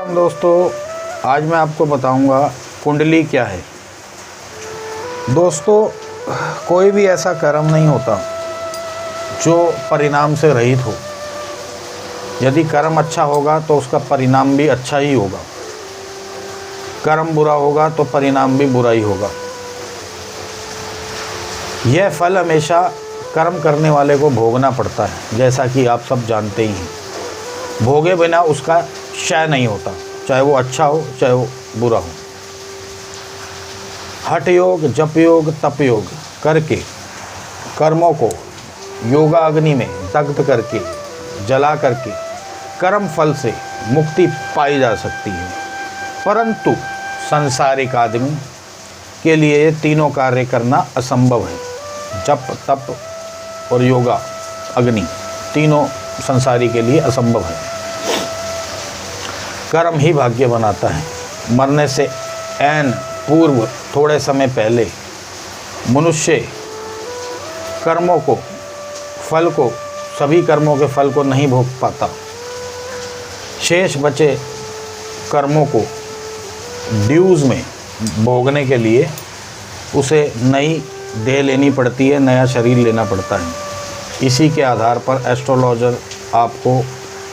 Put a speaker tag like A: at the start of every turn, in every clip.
A: राम दोस्तों, आज मैं आपको बताऊंगा कुंडली क्या है। दोस्तों, कोई भी ऐसा कर्म नहीं होता जो परिणाम से रहित हो। यदि कर्म अच्छा होगा तो उसका परिणाम भी अच्छा ही होगा, कर्म बुरा होगा तो परिणाम भी बुरा ही होगा। यह फल हमेशा कर्म करने वाले को भोगना पड़ता है, जैसा कि आप सब जानते ही हैं। भोगे बिना उसका क्षय नहीं होता, चाहे वो अच्छा हो चाहे वो बुरा हो। हठ योग, जप योग, तप योग करके कर्मों को योगा अग्नि में दग्ध करके जला करके कर्म फल से मुक्ति पाई जा सकती है। परंतु सांसारिक आदमी के लिए ये तीनों कार्य करना असंभव है। जप, तप और योगा अग्नि तीनों संसारी के लिए असंभव है। कर्म ही भाग्य बनाता है। मरने से ऐन पूर्व थोड़े समय पहले मनुष्य कर्मों को, फल को, सभी कर्मों के फल को नहीं भोग पाता। शेष बचे कर्मों को ड्यूज में भोगने के लिए उसे नई देह लेनी पड़ती है, नया शरीर लेना पड़ता है। इसी के आधार पर एस्ट्रोलॉजर आपको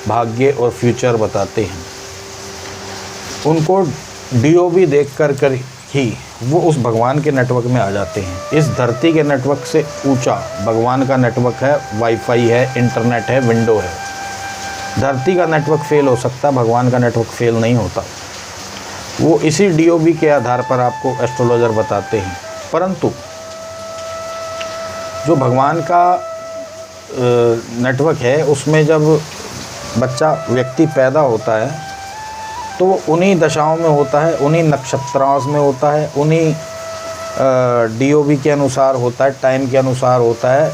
A: भाग्य और फ्यूचर बताते हैं। उनको डीओबी देख कर ही वो उस भगवान के नेटवर्क में आ जाते हैं। इस धरती के नेटवर्क से ऊंचा भगवान का नेटवर्क है, वाईफाई है, इंटरनेट है, विंडो है। धरती का नेटवर्क फेल हो सकता, भगवान का नेटवर्क फेल नहीं होता। वो इसी डीओबी के आधार पर आपको एस्ट्रोलॉजर बताते हैं। परंतु जो भगवान का नेटवर्क है, उसमें जब बच्चा व्यक्ति पैदा होता है तो वो उन्हीं दशाओं में होता है, उन्हीं नक्षत्रांश में होता है, उन्हीं डीओबी के अनुसार होता है, टाइम के अनुसार होता है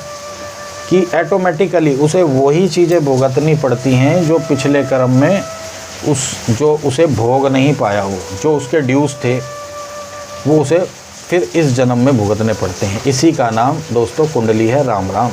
A: कि ऑटोमेटिकली उसे वही चीज़ें भुगतनी पड़ती हैं जो पिछले कर्म में जो उसे भोग नहीं पाया हो, जो उसके ड्यूज थे वो उसे फिर इस जन्म में भुगतने पड़ते हैं। इसी का नाम दोस्तों कुंडली है। राम राम।